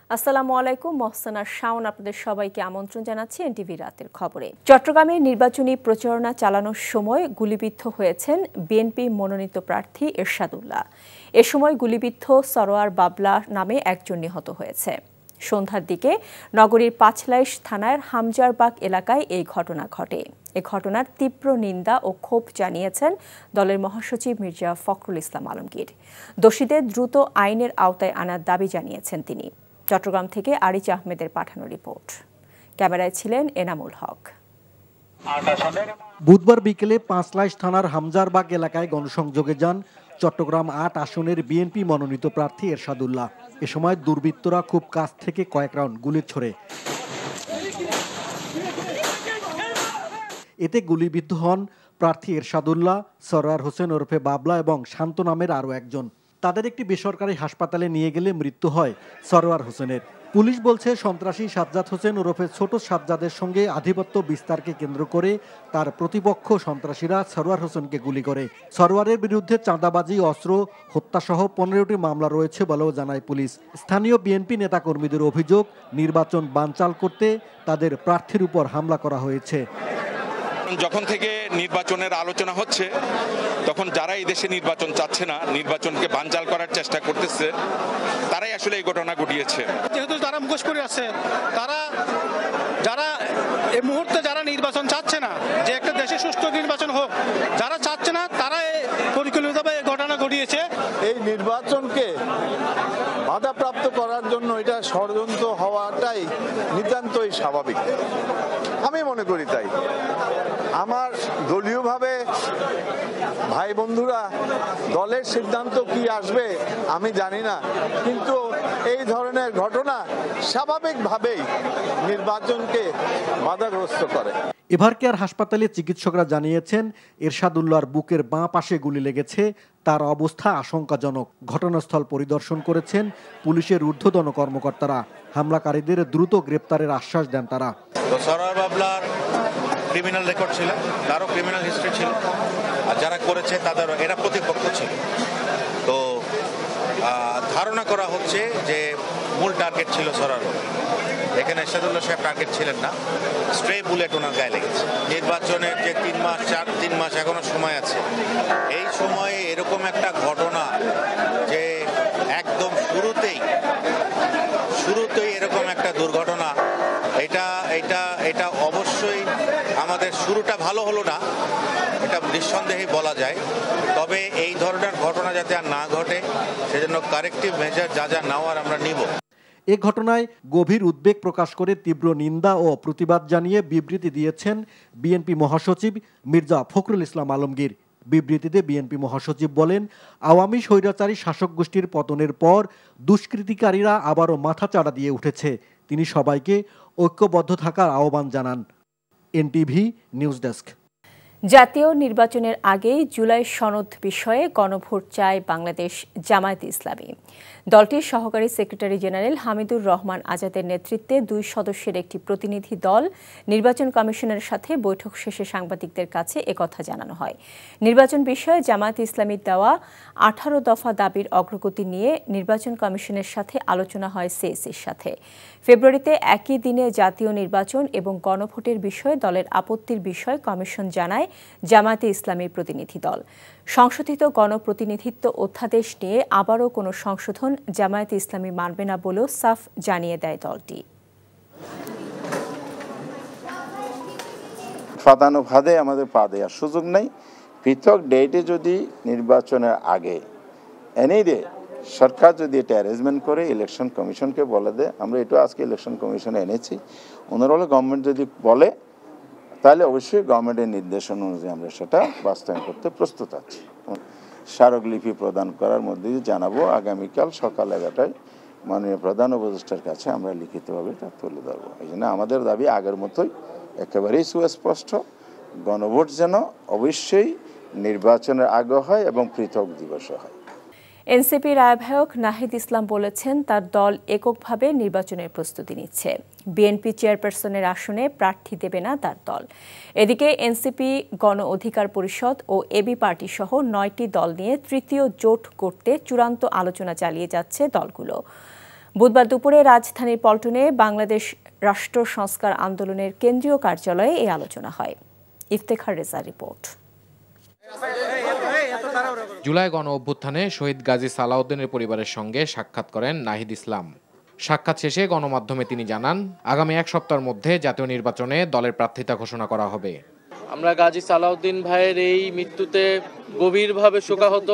আসসালামু আলাইকুম, মহসানা শাওন আপনাদের সবাইকে আমন্ত্রণ জানাচ্ছি এনটিভি রাতের খবরে। চট্টগ্রামে নির্বাচনী প্রচারণা চালানোর সময় গুলিবিদ্ধ হয়েছেন বিএনপি মনোনীত প্রার্থী এরশাদুল্লাহ। এ সময় গুলিবিদ্ধ সরোয়ার বাবলা নামে একজন নিহত হয়েছে। সন্ধ্যার দিকে নগরীর পাঁচলাইশ থানার হামজারবাগ এলাকায় এই ঘটনা ঘটে। এ ঘটনার তীব্র নিন্দা ও ক্ষোভ জানিয়েছেন দলের মহাসচিব মির্জা ফখরুল ইসলাম আলমগীর। দোষীদের দ্রুত আইনের আওতায় আনার দাবি জানিয়েছেন তিনি। চট্টগ্রাম থেকে আরিচ আহমেদের পাঠানো রিপোর্ট। ক্যামেরায় ছিলেন এনামুল হক। বুধবার বিকেলে পাঁচলাইশ থানার হামজারবাগ এলাকায় গণসংযোগে যান চট্টগ্রাম ৮ আসনের বিএনপি মনোনীত প্রার্থী এরশাদুল্লাহ। এ সময় দুর্বৃত্তরা খুব কাছ থেকে কয়েক রাউন্ড গুলি ছোড়ে। এতে গুলিবিদ্ধ হন প্রার্থী এরশাদুল্লাহ, সরোয়ার হোসেন ওরফে বাবলা এবং শান্ত নামের আরও একজন। তাদের একটি বেসরকারি হাসপাতালে নিয়ে গেলে মৃত্যু হয় সরোয়ার হোসেনের। পুলিশ বলছে সন্ত্রাসী সাজ্জাদ হোসেন ওরফে ছোট সাজ্জাদের সঙ্গে আধিপত্য বিস্তারকে কেন্দ্র করে তার প্রতিপক্ষ সন্ত্রাসীরা সরোয়ার হোসেনকে গুলি করে। সরোয়ারের বিরুদ্ধে চাঁদাবাজি, অস্ত্র, হত্যাসহ 15টি মামলা রয়েছে বলেও জানায় পুলিশ। স্থানীয় বিএনপি নেতাকর্মীদের অভিযোগ, নির্বাচন বানচাল করতে তাদের প্রার্থীর উপর হামলা করা হয়েছে। যখন থেকে নির্বাচনের আলোচনা হচ্ছে তখন যারা এই দেশে নির্বাচন চাচ্ছে না, নির্বাচনকে বানচাল করার চেষ্টা করতেছে, তারাই আসলে এই ঘটনা ঘটিয়েছে। যেহেতু তারা মুখোশ করে আছে, যারা এই মুহূর্তে যারা নির্বাচন চাচ্ছে না, যে একটা দেশে সুষ্ঠু নির্বাচন হোক, যারা চাচ্ছে না তারা পরিকল্পিতভাবে এই ঘটনা ঘটিয়েছে। এই নির্বাচনকে বাধাপ্রাপ্ত করার জন্য এটা ষড়যন্ত্র হওয়াটাই নিতান্তই স্বাভাবিক, আমি মনে করি। তাই আমার দলীয়ভাবে ভাই বন্ধুরা দলের সিদ্ধান্ত কি আসবে আমি জানি না, কিন্তু এই ধরনের ঘটনা স্বাভাবিকভাবেই নির্বাচনকে বাধাগ্রস্ত করে। এভারকেয়ার হাসপাতালে চিকিৎসকরা জানিয়েছেন এরশাদুল্লাহর বুকের বাঁ পাশে গুলি লেগেছে, তার অবস্থা আশঙ্কাজনক। ঘটনাস্থল পরিদর্শন করেছেন পুলিশের ঊর্ধ্বতন কর্মকর্তারা। হামলাকারীদের দ্রুত গ্রেপ্তারের আশ্বাস দেন তারা। সরোয়ার বাবলার ক্রিমিনাল রেকর্ড ছিল, তারও ক্রিমিনাল হিস্ট্রি ছিল, আর যারা করেছে তাদের এরা প্রতিপক্ষ ছিল। তো ধারণা করা হচ্ছে যে মূল টার্গেট ছিল সরোয়ার। এখানে এরশাদুল্লাহ সাহেব টার্গেট ছিলেন না, স্ট্রে বুলেট ওনার গায়ে লেগেছে। নির্বাচনের যে 3 মাস এখনো সময় আছে, এই সময়ে এরকম একটা ঘটনা যে একদম শুরুতেই এরকম একটা দুর্ঘটনা, এটা অবশ্যই আমাদের শুরুটা ভালো হলো না, এটা নিঃসন্দেহে বলা যায়। তবে এই ধরনের ঘটনা যাতে আর না ঘটে সেজন্য কারেক্টিভ মেজার যা নেওয়ার আমরা নিব। এ ঘটনায় গভীর উদ্বেগ প্রকাশ করে তীব্র নিন্দা ও প্রতিবাদ জানিয়ে বিবৃতি দিয়েছেন বিএনপি মহাসচিব মির্জা ফখরুল ইসলাম আলমগীর। বিবৃতিতে বিএনপি মহাসচিব বলেন, আওয়ামী স্বৈরাচারী শাসক গোষ্ঠীর পতনের পর দুষ্কৃতিকারীরা আবারও মাথাচাড়া দিয়ে উঠেছে। তিনি সবাইকে ঐক্যবদ্ধ থাকার আহ্বান জানান। NTV news desk. জাতীয় নির্বাচনের আগেই জুলাই সনদ বিষয়ে গণভোট চায় বাংলাদেশ জামায়াতে ইসলামী। দলটির সহকারী সেক্রেটারি জেনারেল হামিদুর রহমান আজাদের নেতৃত্বে 2 সদস্যের একটি প্রতিনিধি দল নির্বাচন কমিশনের সাথে বৈঠক শেষে সাংবাদিকদের কাছে একথা জানানো হয়। নির্বাচন বিষয়ে জামায়াতে ইসলামীর দেওয়া 18 দফা দাবির অগ্রগতি নিয়ে নির্বাচন কমিশনের সাথে আলোচনা হয় সিএসির সাথে। ফেব্রুয়ারিতে একই দিনে জাতীয় নির্বাচন এবং গণভোটের বিষয়ে দলের আপত্তির বিষয় কমিশন জানায় জামায়াতে ইসলামীর প্রতিনিধি দল। সংশোধিত গণপ্রতিনিধিত্ব অধ্যাদেশ নিয়ে আবারও কোনো সংশোধন জামায়াতে ইসলামী মানবে না বলেও সাফ জানিয়ে দেয় দলটি। ফাদানুভাদে আমাদের পা দেওয়ার সুযোগ নেই। পৃথক ডেটে যদি নির্বাচনের আগে এনি ডে সরকার যদি এটা অ্যারেঞ্জমেন্ট করে ইলেকশন কমিশনকে বলে দেয়, আমরা এটা আজকে ইলেকশন কমিশনে এনেছি, ওনারা হলে গভর্নমেন্ট যদি বলে তাহলে অবশ্যই গভর্নমেন্টের নির্দেশনা অনুযায়ী আমরা সেটা বাস্তবায়ন করতে প্রস্তুত আছি। স্মারকলিপি প্রদান করার মধ্যে জানাবো আগামীকাল সকাল 11টায় মাননীয় প্রধান উপদেষ্টার কাছে আমরা লিখিতভাবে এটা তুলে ধরবো। এই জন্য আমাদের দাবি আগের মতোই একেবারেই সুস্পষ্ট, গণভোট যেন অবশ্যই নির্বাচনের আগে হয় এবং পৃথক দিবসে হয়। এনসিপির আহ্বায়ক নাহিদ ইসলাম বলেছেন তার দল এককভাবে নির্বাচনের প্রস্তুতি নিচ্ছে। বিএনপি চেয়ারপারসনের আসনে প্রার্থী দেবে না তার দল। এদিকে এনসিপি, গণ অধিকার পরিষদ ও এবি পার্টি সহ 9টি দল নিয়ে তৃতীয় জোট করতে চূড়ান্ত আলোচনা চালিয়ে যাচ্ছে দলগুলো। বুধবার দুপুরে রাজধানীর পল্টনে বাংলাদেশ রাষ্ট্র সংস্কার আন্দোলনের কেন্দ্রীয় কার্যালয়ে এই আলোচনা হয়। ইফতেখার রেজা রিপোর্ট। জুলাই গণ অভ্যুত্থানে শহীদ গাজী সালাউদ্দিনের পরিবারের সঙ্গে সাক্ষাৎ করেন নাহিদ ইসলাম। সাক্ষাৎ শেষে গণমাধ্যমে তিনি জানান, আগামী এক সপ্তাহের মধ্যে জাতীয় নির্বাচনে দলের প্রার্থিতা ঘোষণা করা হবে। আমরা গাজী সালাউদ্দিন ভাইয়ের এই মৃত্যুতে গভীরভাবে শোকাহত।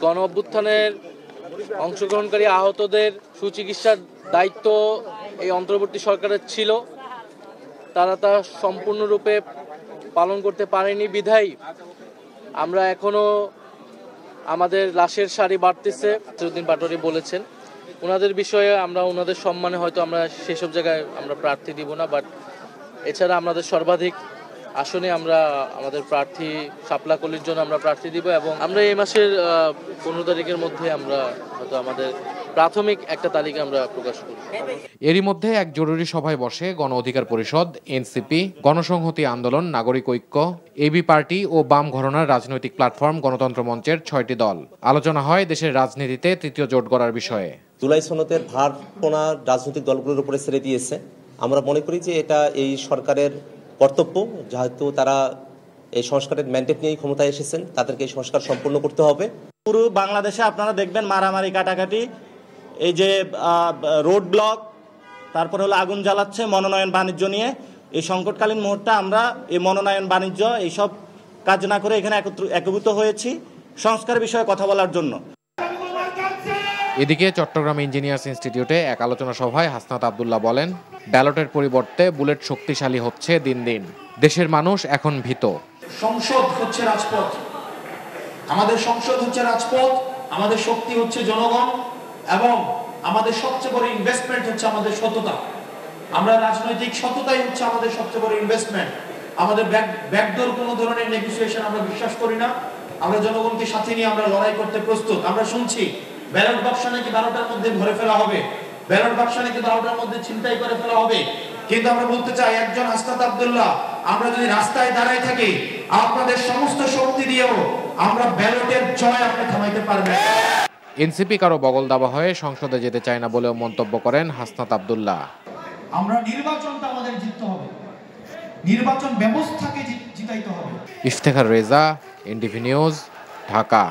গণ অভ্যুত্থানের অংশগ্রহণকারী আহতদের সুচিকিৎসার দায়িত্ব এই অন্তর্বর্তী সরকারের ছিল, তারা তা সম্পূর্ণরূপে পালন করতে পারেনি বিধায় আমরা এখনো আমাদের লাশের সারি বাড়তেছে। নাসিরউদ্দিন পাটোয়ারী বলেছেন ওনাদের বিষয়ে আমরা ওনাদের সম্মানে হয়তো আমরা সেসব জায়গায় আমরা প্রার্থী দিব না, বাট এছাড়া আমাদের সর্বাধিক আসনে আমরা আমাদের প্রার্থী শাপলা কলির জন্য আমরা প্রার্থী দিব এবং আমরা এই মাসের 15 তারিখের মধ্যে আমরা হয়তো আমাদের প্রাথমিক একটা তালিকা আমরা প্রকাশ করব। এরই মধ্যে এক জরুরি সভায় বসে গণ অধিকার পরিষদ, এনসিপি, গণসংহতি আন্দোলন, নাগরিক ঐক্য, এবি পার্টি ও বাম ঘরানার রাজনৈতিক প্ল্যাটফর্ম গণতন্ত্র মঞ্চের 6টি দল। আলোচনা হয় দেশের রাজনীতিতে তৃতীয় জোট গড়ার বিষয়ে। জুলাই সনদের ভার কোনা রাজনৈতিক দলগুলোর উপরে ছেড়ে দিয়েছে। আমরা মনে করি যে এটা এই সরকারের কর্তব্য, যেহেতু তারা এই সংস্কারের ম্যান্ডেট নিয়ে ক্ষমতায় এসেছেন, তাদেরকে এই সংস্কার সম্পূর্ণ করতে হবে। পুরো বাংলাদেশে আপনারা দেখবেন মারামারি কাটাকাটি, এই যে রোড ব্লক, তারপরে হলো আগুন জ্বালাচ্ছে মনোনয়ন বাণিজ্য নিয়ে। এই সংকটকালীন মুহূর্তে আমরা এই মনোনয়ন বাণিজ্য এইসব কাজ না করে এখানে একীভূত হয়েছি সংস্কার বিষয়ে কথা বলার জন্য। এদিকে চট্টগ্রাম ইঞ্জিনিয়ার্স ইনস্টিটিউটে এক আলোচনা সভায় হাসনাত আব্দুল্লাহ বলেন, ব্যালটের পরিবর্তে বুলেট শক্তিশালী হচ্ছে দিন দিন। দেশের মানুষ এখন ভীত। সংসদ হচ্ছে রাজপথ, আমাদের সংসদ হচ্ছে রাজপথ, আমাদের শক্তি হচ্ছে জনগণ এবং আমাদের সবচেয়ে বড় ইনভেস্টমেন্ট হচ্ছে আমাদের সততা। আমরা রাজনৈতিক সততাই হচ্ছে আমাদের সবচেয়ে বড় ইনভেস্টমেন্ট। আমাদের ব্যাকডোর কোনো ধরনের নেগোসিয়েশন আমরা বিশ্বাস করি না। আমরা জনগণকে সাথে নিয়ে আমরা লড়াই করতে প্রস্তুত। আমরা শুনছি ব্যালট বাক্স নাকি 12টার মধ্যে ভরে ফেলা হবে, ব্যালট বাক্স নাকি 12টার মধ্যে ছিনতাই করে ফেলা হবে। কিন্তু আমরা বলতে চাই, একজন হাসনাত আব্দুল্লাহ, আমরা যদি রাস্তায় দাঁড়ায় থাকি আপনাদের সমস্ত শক্তি দিয়েও আমরা ব্যালটের জয় আপনি থামাইতে পারবেন। এনসিপি কারো বগল দাবা হয়ে সংসদে যেতে চায় না বলেও মন্তব্য করেন হাসনাত আব্দুল্লাহ। আমরা নির্বাচনটা আমাদের জিততে হবে, নির্বাচন ব্যবস্থাকে জিতাইতে হবে। Iftekhar Reza, NTV news, Dhaka.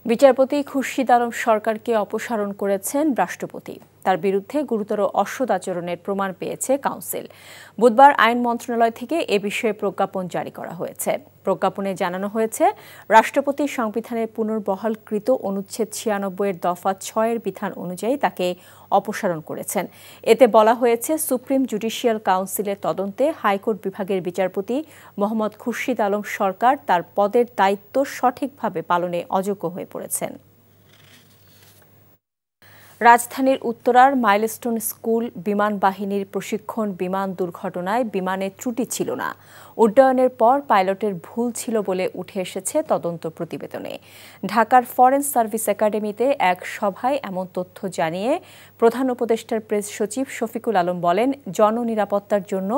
বিচারপতি খুরশিদ আলম সরকারকে অপসারণ করেছেন রাষ্ট্রপতি। তার বিরুদ্ধে গুরুতর অসদাচরণের প্রমাণ পেয়েছে কাউন্সিল। বুধবার আইন মন্ত্রণালয় থেকে এ বিষয়ে প্রজ্ঞাপন জারি করা হয়েছে। প্রজ্ঞাপনে জানানো হয়েছে, রাষ্ট্রপতি সংবিধানের পুনর্বহালকৃত অনুচ্ছেদ 96 এর দফা 6 এর বিধান অনুযায়ী তাকে অপসারণ করেছেন। এতে বলা হয়েছে, সুপ্রিম জুডিশিয়াল কাউন্সিলের তদন্তে হাইকোর্ট বিভাগের বিচারপতি মোহাম্মদ খুরশিদ আলম সরকার তার পদের দায়িত্ব সঠিকভাবে পালনে অযোগ্য হয়ে পড়েছেন। রাজধানীর উত্তরার মাইলস্টোন স্কুল বিমান বাহিনীর প্রশিক্ষণ বিমান দুর্ঘটনায় বিমানে ত্রুটি ছিল না, উড্ডয়নের পর পাইলটের ভুল ছিল বলে উঠে এসেছে তদন্ত প্রতিবেদনে। ঢাকার ফরেন সার্ভিস একাডেমিতে এক সভায় এমন তথ্য জানিয়ে প্রধান উপদেষ্টার প্রেস সচিব শফিকুল আলম বলেন, জননিরাপত্তার জন্য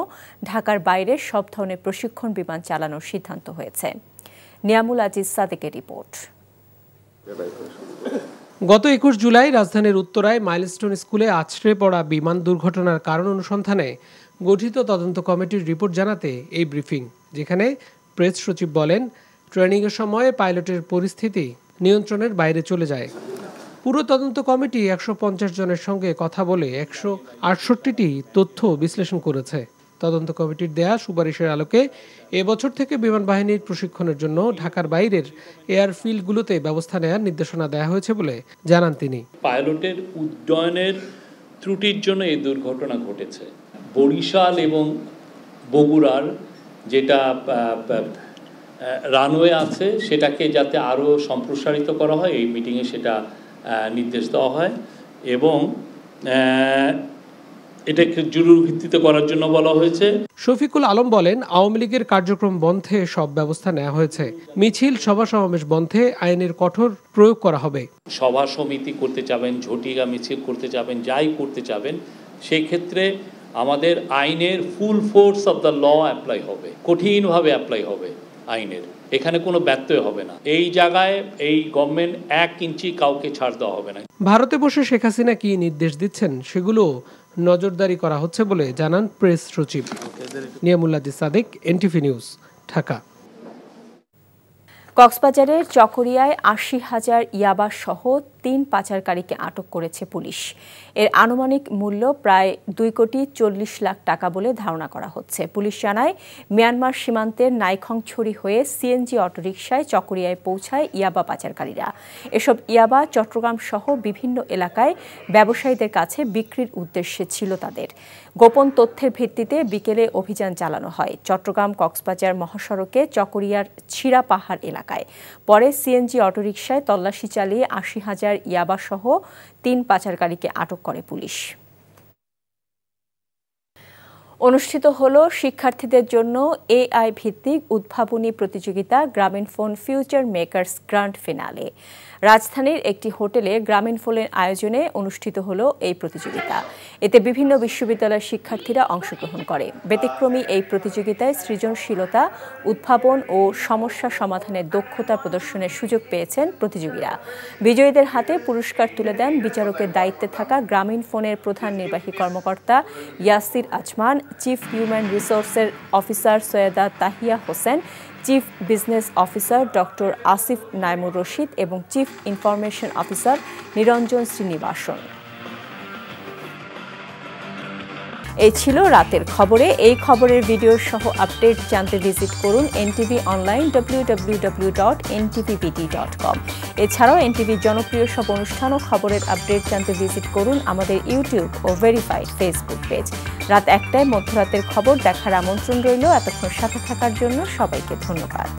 ঢাকার বাইরে সব ধরনের প্রশিক্ষণ বিমান চালানোর সিদ্ধান্ত হয়েছে। নিয়ামুল আজিজ সাদেকের রিপোর্ট। গত 21 জুলাই রাজধানীর উত্তরায় মাইলস্টোন স্কুলে আছড়ে পড়া বিমান দুর্ঘটনার কারণ অনুসন্ধানে গঠিত তদন্ত কমিটির রিপোর্ট জানাতে এই ব্রিফিং, যেখানে প্রেস সচিব বলেন, ট্রেনিংয়ের সময় পাইলটের পরিস্থিতি নিয়ন্ত্রণের বাইরে চলে যায়। পুরো তদন্ত কমিটি 150 জনের সঙ্গে কথা বলে 168টি তথ্য বিশ্লেষণ করেছে। তদন্ত কমিটির দেয়া সুপারিশের আলোকে এবছর থেকে বিমান বাহিনীর প্রশিক্ষণের জন্য ঢাকার বাইরের এয়ারফিল্ডগুলোতে ব্যবস্থা নেওয়ার নির্দেশনা দেওয়া হয়েছে বলে জানান তিনি। পাইলটের উড্ডয়নের ত্রুটির জন্য এই দুর্ঘটনা ঘটেছে। বরিশাল এবং বগুড়ার যেটা রানওয়ে আছে সেটাকে যাতে আরও সম্প্রসারিত করা হয়, এই মিটিংয়ে সেটা নির্দেশ দেওয়া হয় এবং এটাকে জরুরি ভিত্তিতে করার জন্য বলা হয়েছে। শফিকুল আলম বলেন, আওয়ামী লীগের কার্যক্রম বন্ধে সব ব্যবস্থা নেওয়া হয়েছে। মিছিল, সভা সমাবেশ বন্ধে আইনের কঠোর প্রয়োগ করা হবে। সভা সমিতি করতে চাবেন, ঝটিকা মিছিল করতে চাবেন, যাই করতে চাবেন, সেই ক্ষেত্রে আমাদের আইনের full force of the law apply হবে, কঠিনভাবে অ্যাপ্লাই হবে। আইনের। এখানে কোনো ব্যত্যয় হবে না। এই জায়গায় এই গভর্নমেন্ট 1 ইঞ্চি কাউকে ছাড় দেওয়া হবে না। ভারতে বসে শেখ হাসিনা কি নির্দেশ দিচ্ছেন সেগুলো নজরদারি করা হচ্ছে বলে জানান প্রেস সচিব। নিয়ামুল্লাহ সাদিক, এনটিভি নিউজ, ঢাকা। কক্সবাজারের চকরিয়ায় ৮০,০০০ ইয়াবা সহ ৩ পাচারকারীকে আটক করেছে পুলিশ। এর আনুমানিক মূল্য প্রায় ২,৪০ লাখ টাকা বলে ধারণা করা হচ্ছে। পুলিশ জানায়, মিয়ানমার সীমান্তের নাইখংছড়ি হয়ে সিএনজি অটোরিকশায় চকরিয়ায় পৌঁছায় ইয়াবা পাচারকারীরা। এসব ইয়াবা চট্টগ্রাম সহ বিভিন্ন এলাকায় ব্যবসায়ীদের কাছে বিক্রির উদ্দেশ্যে ছিল তাদের। গোপন তথ্যের ভিত্তিতে বিকেলে অভিযান চালানো হয় চট্টগ্রাম কক্সবাজার মহাসড়কে চকরিয়ার ছিড়া পাহাড় এলাকায়। পরে সিএনজি অটোরিকশায় তল্লাশি চালিয়ে ৮০,০০০ ইয়াবা সহ ৩ পাচারকারীকে আটক করে পুলিশ। অনুষ্ঠিত হল শিক্ষার্থীদের জন্য এআই ভিত্তিক উদ্ভাবনী প্রতিযোগিতা Grameenphone future makers grand finale. রাজধানীর একটি হোটেলে গ্রামীণফোনের আয়োজনে অনুষ্ঠিত হল এই প্রতিযোগিতা। এতে বিভিন্ন বিশ্ববিদ্যালয়ের শিক্ষার্থীরা অংশগ্রহণ করে। ব্যতিক্রমী এই প্রতিযোগিতায় সৃজনশীলতা, উদ্ভাবন ও সমস্যা সমাধানের দক্ষতা প্রদর্শনের সুযোগ পেয়েছেন প্রতিযোগীরা। বিজয়ীদের হাতে পুরস্কার তুলে দেন বিচারকের দায়িত্বে থাকা গ্রামীণফোনের প্রধান নির্বাহী কর্মকর্তা ইয়াসির আজমান, চিফ হিউম্যান রিসোর্সের officer Syeda Tahiya Hossain, chief business officer doctor Asif Naimur Rashid এবং চিফ ইনফরমেশন অফিসার নিরঞ্জন শ্রীনিবাসন। এই ছিল রাতের খবরে। এই খবরের ভিডিও সহ আপডেট জানতে ভিজিট করুন এনটিভি অনলাইন www.ntvpt.com। এছাড়াও এনটিভির জনপ্রিয় সব অনুষ্ঠান ও খবরের আপডেট জানতে ভিজিট করুন আমাদের ইউটিউব ও ভেরিফাইড ফেসবুক পেজ। রাত 1টায় মধ্যরাতের খবর দেখার আমন্ত্রণ রইল। এতক্ষণ সাথে থাকার জন্য সবাইকে ধন্যবাদ।